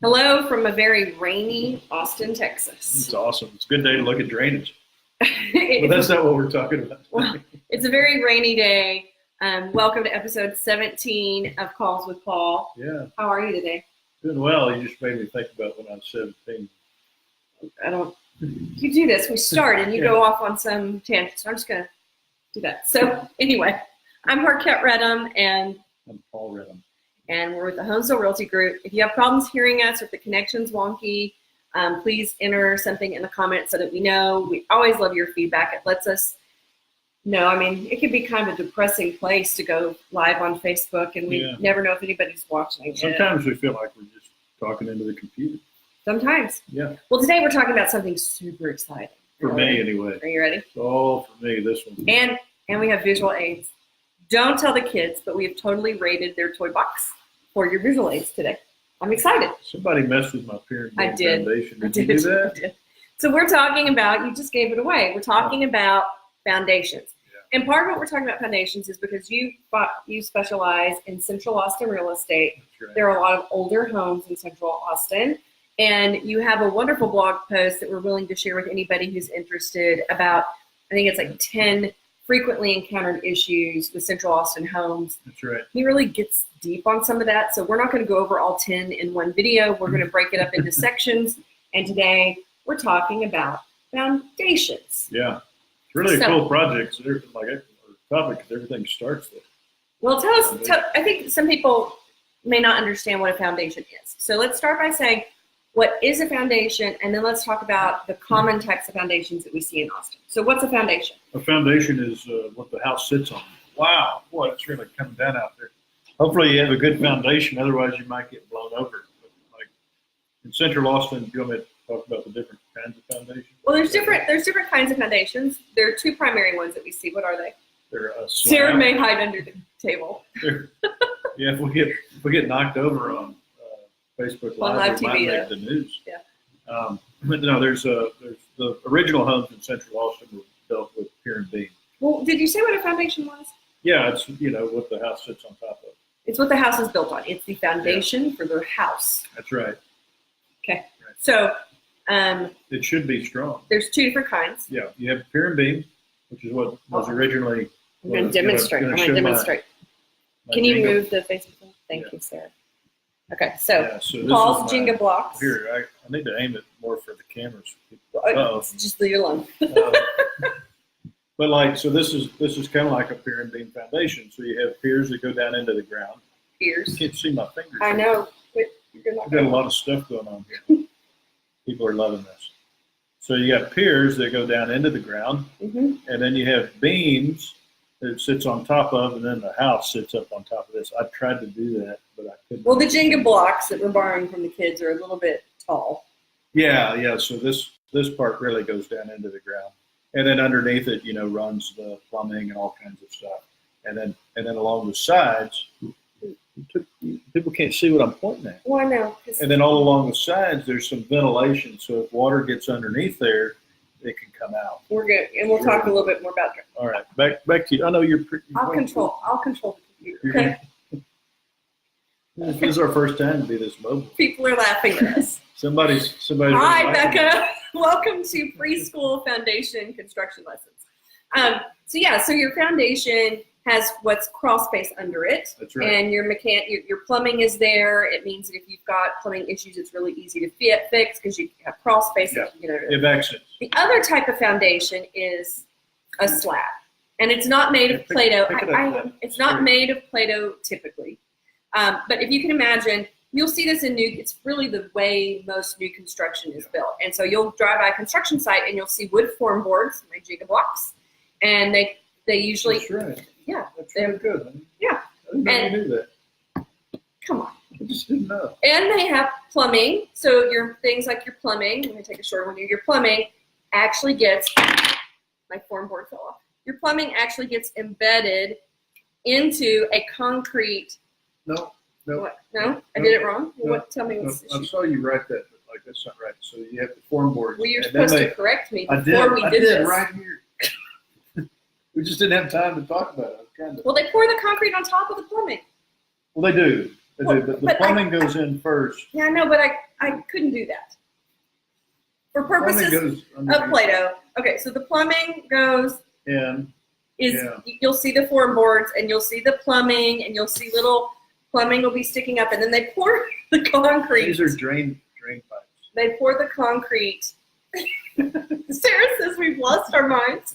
Hello from a very rainy Austin, Texas. It's awesome. It's a good day to look at drainage. But It's, that's not what we're talking about. well, it's a very rainy day. Welcome to episode 17 of Calls with Paul. Yeah, How are you today? doing well. You just made me think about when I was 17. You do this. We start and you go off on some tangent. So I'm just going to do that. So anyway, I'm Harkett Redham and I'm Paul Redham. we're with the Homesville Realty Group. If you have problems hearing us, if the connection's wonky, please enter something in the comments so that we know. We always love your feedback. It lets us know. I mean, it can be kind of a depressing place to go live on Facebook, and we never know if anybody's watching. Sometimes we feel like we're just talking into the computer. Sometimes. Yeah. Well, today we're talking about something super exciting. For me, anyway. Are you ready? It's all for me, this one. And we have visual aids. Don't tell the kids, but we have totally rated their toy box for your visual aids today. I'm excited. Somebody messed with my Pier foundation. Did you do that? I did. So we're talking about, you just gave it away. We're talking about foundations. Yeah. And part of what we're talking about foundations is because you specialize in Central Austin real estate. That's right. There are a lot of older homes in Central Austin. And you have a wonderful blog post that we're willing to share with anybody who's interested about, I think it's like 10 frequently encountered issues with Central Austin homes. That's right. He really gets deep on some of that. So we're not going to go over all 10 in one video. We're going to break it up into sections. And today we're talking about foundations. Yeah. It's really a cool project. So there's like a topic because everything starts there. Well, I think some people may not understand what a foundation is. So let's start by saying, what is a foundation? And then let's talk about the common types of foundations that we see in Austin. So what's a foundation? A foundation is what the house sits on. Wow, boy, it's really coming down out there. Hopefully you have a good foundation, otherwise you might get blown over. But like in Central Austin, do you want me to talk about the different kinds of foundations? Well, there's different kinds of foundations. There are two primary ones that we see. What are they? They're a slab. Sarah may hide under the table. Yeah, if we get knocked over on Facebook Live, we might make the news. Yeah. But no, there's the original homes in Central Austin were built with pier and beam. Well, did you say what a foundation was? Yeah, it's what the house sits on top of. It's what the house is built on. It's the foundation for the house. That's right. Okay. Right. So it should be strong. There's two different kinds. Yeah, you have pier and beam, which is what was originally. I'm going to demonstrate. Can you move the Facebook thing? Thank you, Sarah. Okay, so Paul's Jenga blocks. Here, I need to aim it more for the cameras. Just leave it alone. But this is kind of like a pier and beam foundation. So you have piers that go down into the ground. Piers. You can't see my fingers. I know. We've got a lot of stuff going on here. People are loving this. So you got piers that go down into the ground, and then you have beams that it sits on top of, and then the house sits up on top of this. I tried to do that, but I couldn't. Well, the Jenga blocks that we're borrowing from the kids are a little bit tall. Yeah. So this part really goes down into the ground, and then underneath it, runs the plumbing and all kinds of stuff, and then along the sides, people can't see what I'm pointing at. Well, I know. And then all along the sides, there's some ventilation, so if water gets underneath there, it can come out. We're good, and we'll talk a little bit more about that. All right, back to you. I know you're pretty. I'll control the computer. Okay. This is our first time to be this mobile. People are laughing at us. Somebody's. Hi, Becca. Welcome to preschool foundation construction lessons. So your foundation has what's crawl space under it. That's right. And your plumbing is there. It means that if you've got plumbing issues, it's really easy to fix because you have crawl space. Yeah. It access. The other type of foundation is a slab, and it's not made of Play-Doh. It's not made of Play-Doh typically, but if you can imagine, you'll see this in it's really the way most new construction is built. And so you'll drive by a construction site and you'll see wood form boards, like Jenga blocks, and they usually. That's right. Yeah. That's really good. Honey. Yeah. I didn't know you knew that. Come on. I just didn't know. And they have plumbing. So your things like your plumbing, let me take a short one here. Your plumbing actually gets, my form board fell off. Your plumbing actually gets embedded into a concrete. No. What? No? I did it wrong? No, tell me what's the issue. I saw you write that, but that's not right. So you have the form boards. Well, you're supposed to correct me before we did this. I did right here. We just didn't have time to talk about it. Well, they pour the concrete on top of the plumbing. Well, they do. But the plumbing goes in first. Yeah, I know, but I couldn't do that. For Plumbing purposes goes of underneath. Play-Doh, okay, so the plumbing goes And you'll see the form boards and you'll see the plumbing and you'll see little plumbing will be sticking up and then they pour the concrete. these are drain pipes. They pour the concrete. Sarah says we've lost our minds.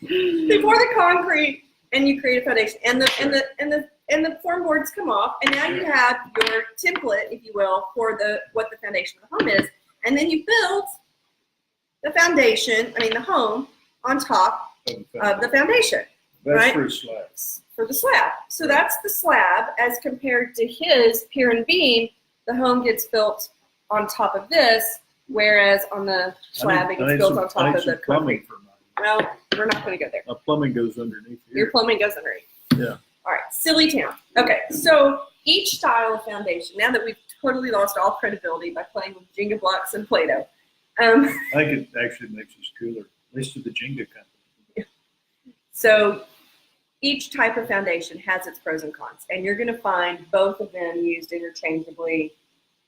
They pour the concrete and you create a foundation and the form boards come off and now you have your template, if you will, for what the foundation of the home is. And then you build the foundation, the home, on top of the foundation. That's right? for a slab. For the slab. So that's the slab as compared to his pier and beam. The home gets built on top of this, whereas on the slab it gets built on top of the plumbing concrete. for mine. No, we're not going to go there. Plumbing goes underneath here. Your plumbing goes underneath. Yeah. All right, silly town. Okay, so each style of foundation, now that we've totally lost all credibility by playing with Jenga blocks and Play-Doh. I think it actually makes us cooler, at least to the Jenga company. So each type of foundation has its pros and cons, and you're going to find both of them used interchangeably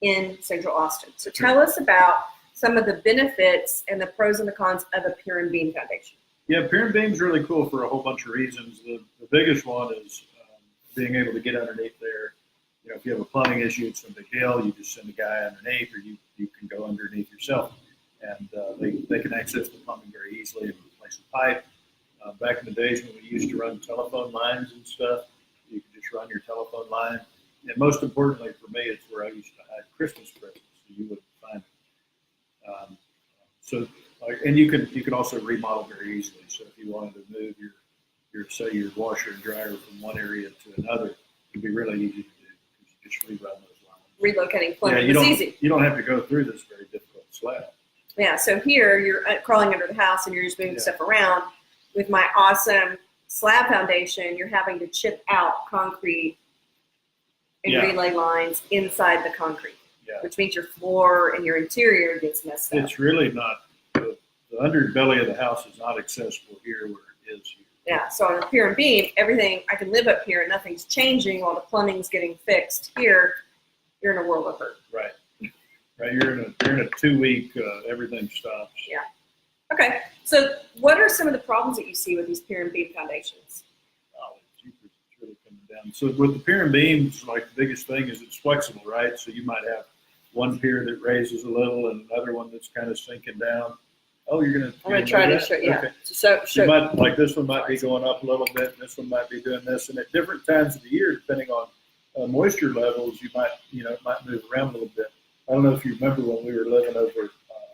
in Central Austin. So tell us about some of the benefits and the pros and the cons of a pier and beam foundation. Yeah, pier and beam is really cool for a whole bunch of reasons. The biggest one is being able to get underneath there. If you have a plumbing issue, it's no big deal. You just send a guy underneath, or you can go underneath yourself, and they can access the plumbing very easily and replace a pipe. Back in the days when we used to run telephone lines and stuff, you could just run your telephone line. And most importantly for me, it's where I used to hide Christmas presents, so you wouldn't find it. And you can also remodel very easily. So if you wanted to move your washer and dryer from one area to another, it'd be really easy to do because you just rerun those lines. Relocating plumbing is easy. You don't have to go through this very difficult slab. Yeah, so here you're crawling under the house and you're just moving stuff around. With my awesome slab foundation, you're having to chip out concrete and relay lines inside the concrete, which means your floor and your interior gets messed up. It's really not, the underbelly of the house is not accessible here where it is here. Yeah, so on a pier and beam, everything, I can live up here and nothing's changing while the plumbing's getting fixed. Here, you're in a world of hurt. Right. Right, you're in a 2-week, everything stops. Yeah. Okay, so what are some of the problems that you see with these pier and beam foundations? Oh, it's really coming down. So with the pier and beams, the biggest thing is it's flexible, right? So you might have one pier that raises a little and another one that's kind of sinking down. Oh, I'm going to try to show you. Okay. So you might, this one might be going up a little bit, and this one might be doing this, and at different times of the year, depending on moisture levels, it might move around a little bit. I don't know if you remember when we were living over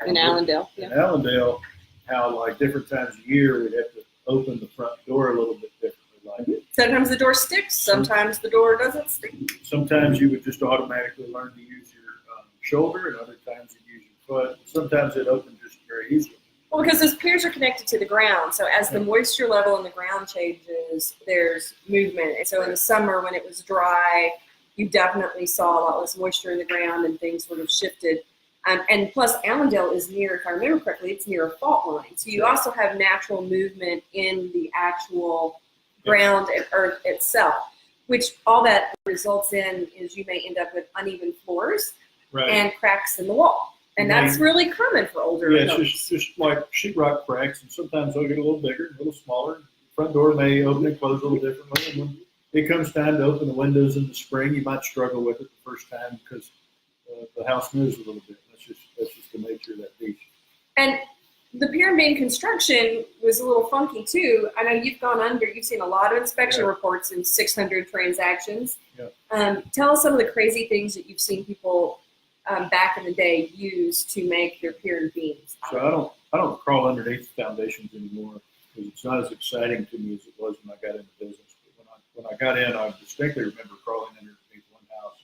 in Allendale. In Allendale, how different times of year we'd have to open the front door a little bit differently. Sometimes the door sticks, sometimes the door doesn't stick. Sometimes you would just automatically learn to use your shoulder, and other times you use your foot. Sometimes it opens just very easily. Well, because those piers are connected to the ground, so as the moisture level in the ground changes, there's movement. And so in the summer when it was dry, you definitely saw a lot less moisture in the ground and things sort of shifted. And plus, Allendale is near, if I remember correctly, it's near a fault line. So you also have natural movement in the actual ground and earth itself, which all that results in is you may end up with uneven floors and cracks in the wall. And that's really common for older homes. It's just like sheetrock cracks, and sometimes they'll get a little bigger, a little smaller. The front door may open and close a little differently. And when it comes time to open the windows in the spring, you might struggle with it the first time because the house moves a little bit. That's just the nature of that beach. And the pier and beam construction was a little funky too. I know you've seen a lot of inspection reports in 600 transactions. Yeah. Tell us some of the crazy things that you've seen people back in the day use to make their pier and beams. So I don't crawl underneath the foundations anymore because it's not as exciting to me as it was when I got into business. But when I got in, I distinctly remember crawling underneath one house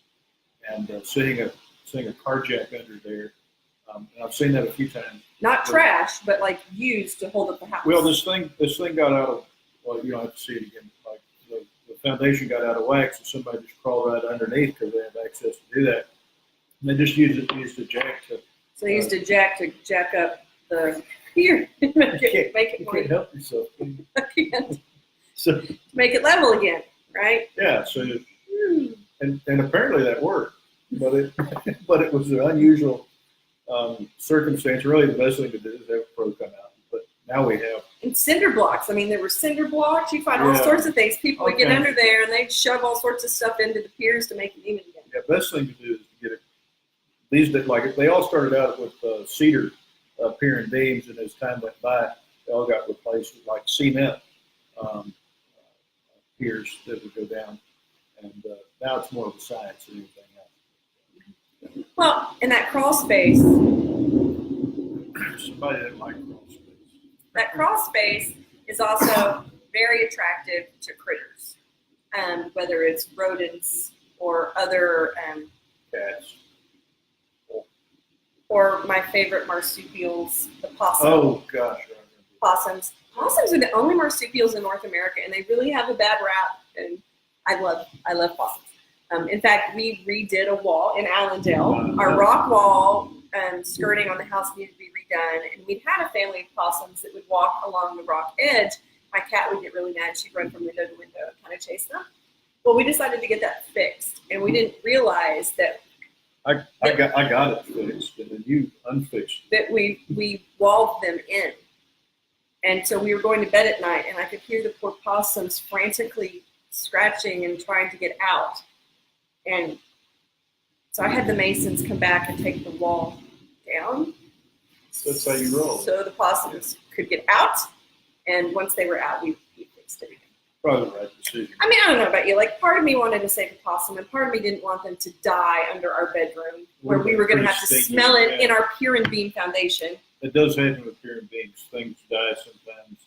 and seeing a car jack under there. And I've seen that a few times. Not trash, but used to hold up the house. Well, this thing got out of, you don't have to see it again. The foundation got out of whack, so somebody just crawled right underneath because they have access to do that. And they just used a jack to. So they used a jack to jack up the pier, make it more. You can't help yourself. I can't. So make it level again, right? Yeah. So and apparently that worked. but it but it was an unusual circumstance. Really, the best thing to do is have a pro come out. But now we have. And cinder blocks. I mean, there were cinder blocks. You find all sorts of things. People would get under there and they'd shove all sorts of stuff into the piers to make it even again. Yeah, best thing to do is to get it. These like they all started out with cedar pier and beams, and as time went by, they all got replaced with like cement piers that would go down. And now it's more of a science than anything else. Well, in that crawl space, somebody didn't like crawl space. That crawl space is also very attractive to critters, whether it's rodents or other Cats. Or my favorite marsupials, the possum. Oh gosh, possums. Possums are the only marsupials in North America, and they really have a bad rap. And I love possums. In fact, we redid a wall in Allendale. Our rock wall skirting on the house needed to be redone, and we'd had a family of possums that would walk along the rock edge. My cat would get really mad. She'd run from window to window and kind of chase them. Well, we decided to get that fixed, and we didn't realize that I got it fixed, and then you unfixed it. That we walled them in. And so we were going to bed at night, and I could hear the poor possums frantically scratching and trying to get out. And so I had the masons come back and take the wall down. That's how you roll. So the possums could get out, and once they were out, we fixed everything. Probably the right decision. I mean, I don't know about you. Like, part of me wanted to save the possum, and part of me didn't want them to die under our bedroom, where we were going to have to smell it in our pier and beam foundation. It does happen with pier and beams. Things die sometimes.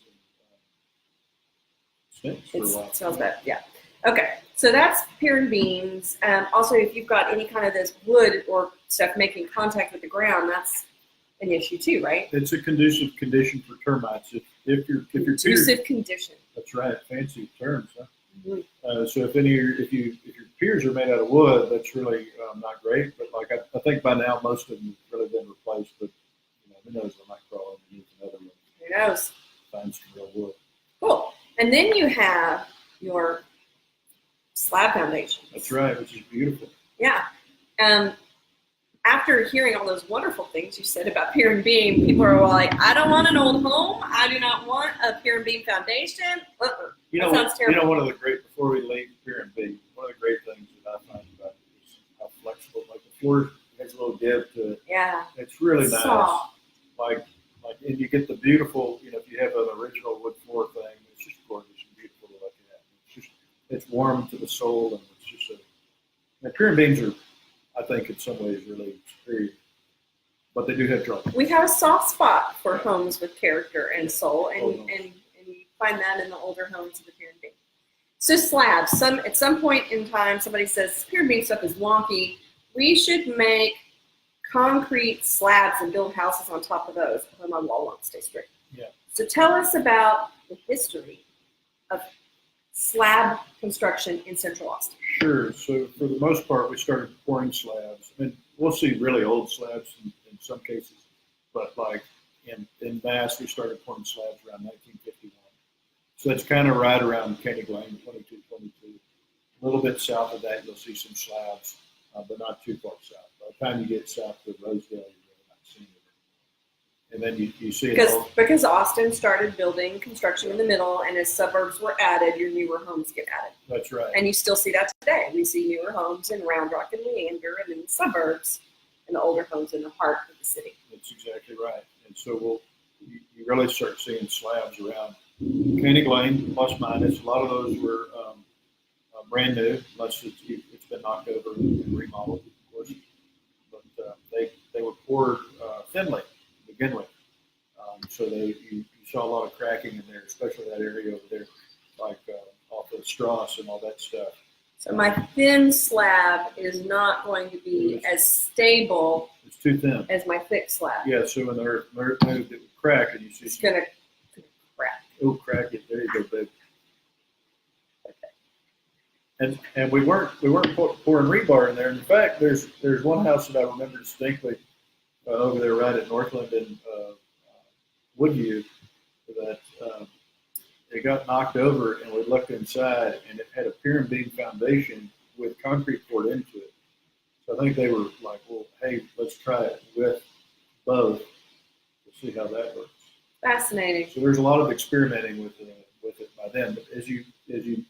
And, stinks for a while. It smells bad, yeah. Okay, so that's pier and beams. Also, if you've got any kind of this wood or stuff making contact with the ground, that's an issue too, right? It's a conducive condition for termites. If your conducive condition. That's right. Fancy terms, huh? Mm-hmm. So if your piers are made out of wood, that's really not great. But like I think by now most of them have really been replaced. But who knows? I might crawl underneath another one. Who knows? Find some real wood. Cool. And then you have your slab foundation. That's right, which is beautiful. Yeah. After hearing all those wonderful things you said about pier and beam, people are like, I don't want an old home. I do not want a pier and beam foundation. Sounds terrible. One of the great, before we leave pier and beam, one of the great things that I find about it is how flexible, like the floor has a little dip to it. Yeah. It's really nice. Soft. And you get the beautiful, if you have an original wood floor thing, it's just gorgeous and beautiful to look at. It's warm to the soul, and it's just pier and beams are, I think, in some ways really superior, but they do have trouble. We have a soft spot for homes with character and soul, and you find that in the older homes of the pier and beam. So slabs. At some point in time, somebody says pier and beam stuff is wonky. We should make concrete slabs and build houses on top of those. My wall won't stay straight. Yeah. So tell us about the history of slab construction in Central Austin. Sure. So for the most part, we started pouring slabs. I mean, we'll see really old slabs in some cases, but like in mass, we started pouring slabs around 1951. So that's kind of right around Koenig Lane, 2222. A little bit south of that, you'll see some slabs, but not too far south. By the time you get south to Rosedale, you're really not seeing it. And then you see it. Because Austin started building construction in the middle, and as suburbs were added, your newer homes get added. That's right. And you still see that today. We see newer homes in Round Rock and Leander, and in the suburbs, and the older homes in the heart of the city. That's exactly right. And so you really start seeing slabs around Koenig Lane, plus minus. A lot of those were brand new, unless it's been knocked over and remodeled, of course. But they were poured thinly to begin with. So you saw a lot of cracking in there, especially that area over there, like off of Strauss and all that stuff. So my thin slab is not going to be as stable. It's too thin. As my thick slab. Yeah, so when the earth moved, it would crack, and you see it's going to crack. Oh, crack it. There you go, babe. Okay. And we weren't pouring rebar in there. In fact, there's one house that I remember distinctly over there right at Northland and Woodview that it got knocked over, and we looked inside, and it had a pier and beam foundation with concrete poured into it. So I think they were like, well, hey, let's try it with both to see how that works. Fascinating. So there's a lot of experimenting with it by then. But as you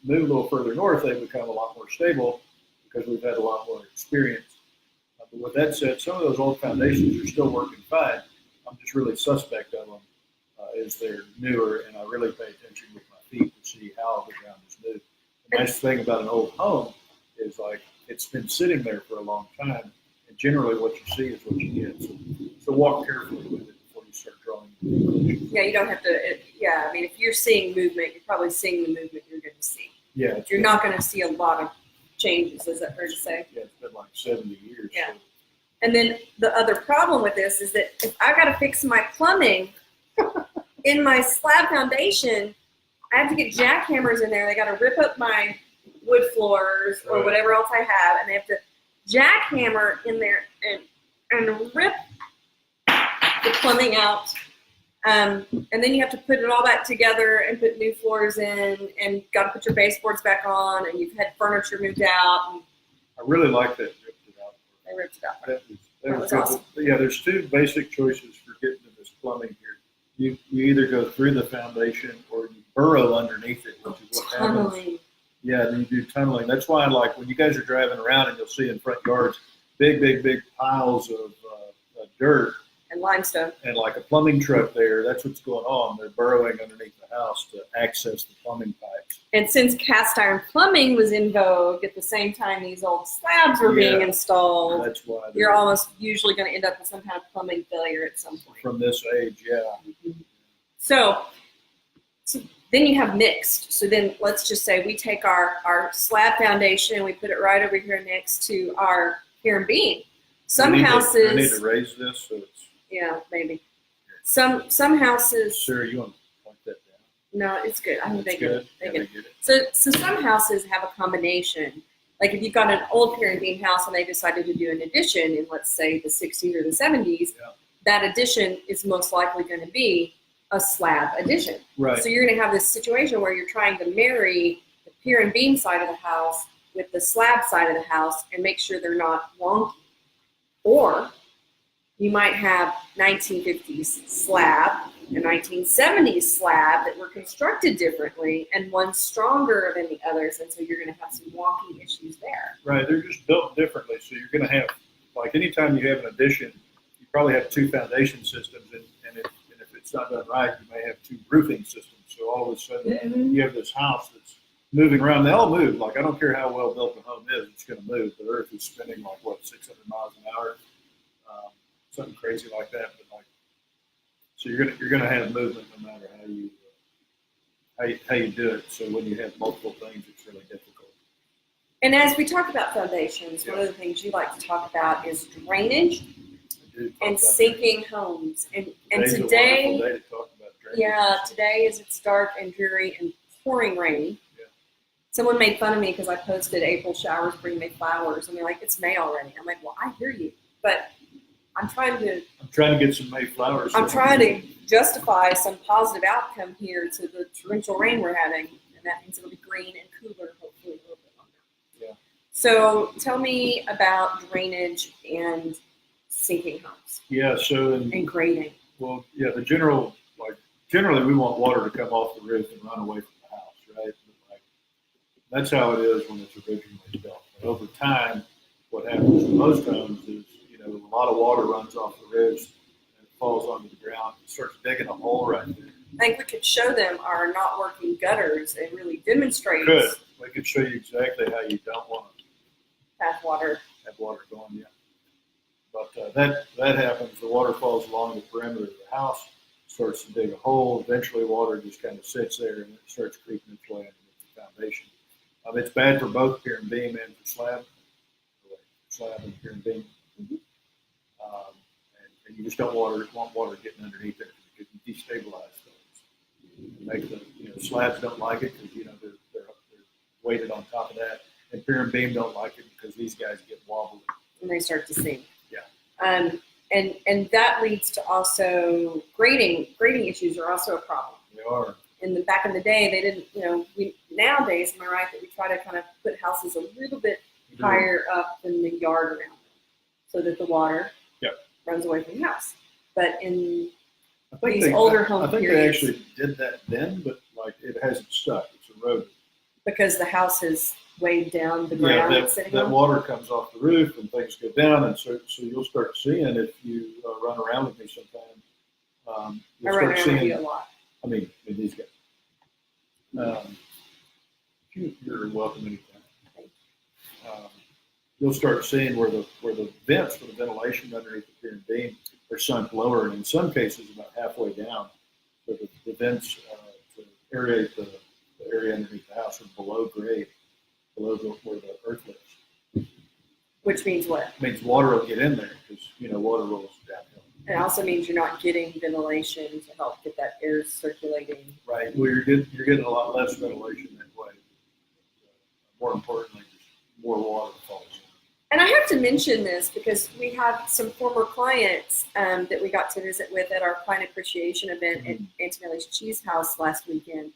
move a little further north, they become a lot more stable because we've had a lot more experience. But with that said, some of those old foundations are still working fine. I'm just really suspect of them as they're newer, and I really pay attention with my feet to see how the ground is moved. The nice thing about an old home is like it's been sitting there for a long time, and generally what you see is what you get. So walk carefully with it before you start drawing conclusions. Yeah, you don't have to. I mean, if you're seeing movement, you're probably seeing the movement you're going to see. Yeah, you're not going to see a lot of changes. Is that fair to say? Yeah, it's been like 70 years. Yeah. So. And then the other problem with this is that if I got to fix my plumbing in my slab foundation, I have to get jackhammers in there. They got to rip up my wood floors or whatever else I have, and they have to jackhammer in there and rip the plumbing out. And then you have to put it all back together and put new floors in, and got to put your baseboards back on, and you've had furniture moved out. And I really like that. they ripped it out. That was awesome. Yeah, there's two basic choices for getting to this plumbing here. You either go through the foundation or you burrow underneath it, which is what happens. Tunneling. Yeah, and you do tunneling. That's why I like when you guys are driving around and you'll see in front yards big piles of dirt And limestone. and like a plumbing truck there. That's what's going on. They're burrowing underneath the house to access the plumbing pipes. And since cast iron plumbing was in vogue at the same time these old slabs were being installed, That's why you're almost usually going to end up with some kind of plumbing failure at some point. from this age. Yeah. Mm-hmm. So then you have mixed. So then let's just say we take our slab foundation and we put it right over here next to our pier and beam. Some houses. I need to raise this so it's. Yeah, maybe. Some houses. Sarah, you want to point that down? No, it's good. I think they get it. They get it. Get it. So some houses have a combination. Like if you've got an old pier and beam house and they decided to do an addition in, let's say, the 60s or the 70s, that addition is most likely going to be a slab addition. Right. So you're going to have this situation where you're trying to marry the pier and beam side of the house with the slab side of the house and make sure they're not wonky. Or you might have 1950s slab and 1970s slab that were constructed differently, and one's stronger than the others, and so you're going to have some wonky issues there. Right, they're just built differently, so you're going to have, like anytime you have an addition, you probably have two foundation systems, and if it's not done right, you may have two roofing systems. So all of a sudden, you have this house that's moving around. They all move. Like I don't care how well built the home is, it's going to move. The earth is spinning like 600 miles an hour. Something crazy like that, but like, so you're gonna have movement no matter how you do it. So when you have multiple things, it's really difficult. And as we talk about foundations, one of the things you like to talk about is drainage and sinking homes. And today, day to talk about drainage. Yeah, today as it's dark and dreary and pouring rain. Yeah. Someone made fun of me because I posted April showers bring May flowers, and they're like, "It's May already." I'm like, "Well, I hear you, but." I'm trying to get some May flowers. I'm trying to justify some positive outcome here to the torrential rain we're having, and that means it'll be green and cooler, hopefully a little bit longer. Yeah. So tell me about drainage and sinking homes. Yeah. So and grading. Well, yeah. Generally we want water to come off the roof and run away from the house, right? But that's how it is when it's originally built. But over time, what happens in most homes is a lot of water runs off the ridge and it falls onto the ground. It starts digging a hole right there. I think we could show them our not working gutters and really demonstrate. We could show you exactly how you don't want to have water going. Yeah, but that happens. The water falls along the perimeter of the house, starts to dig a hole. Eventually, water just kind of sits there and it starts creeping its way underneath the foundation. It's bad for both pier and beam and for slab and pier and beam. Mm-hmm. And you just don't want water getting underneath there because you destabilize things. You make the slabs don't like it because they're weighted on top of that, and pier and beam don't like it because these guys get wobbly and they start to sink. Yeah. And that leads to also grading. Grading issues are also a problem. They are. Back in the day, they didn't. Nowadays, am I right that we try to kind of put houses a little bit higher up than the yard around them? so that the water Yep. runs away from the house. But in I think these older home I think they periods, actually did that then, but like it hasn't stuck. It's eroded. because the house has weighed down the Yeah, ground it's sitting that on. water comes off the roof and things go down, and so you'll start seeing if you run around with me sometime. I You'll run start around with seeing. you a lot. I mean these guys. You're welcome anytime. You'll start seeing where the vents for the ventilation underneath the pier and beam are sunk lower, and in some cases about halfway down. So the vents to aerate the area underneath the house are below grade, where the earth lives. Which means what? It means water will get in there because water rolls downhill. It also means you're not getting ventilation to help get that air circulating. Right. Well, you're getting a lot less ventilation that way. More importantly, just more water falls in. And I have to mention this because we have some former clients that we got to visit with at our client appreciation event at Antonelli's Cheese House last weekend.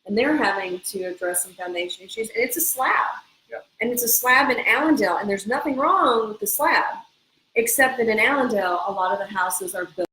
And they're having to address some foundation issues. And it's a slab. Yeah. And it's a slab in Allendale. And there's nothing wrong with the slab, except that in Allendale, a lot of the houses are built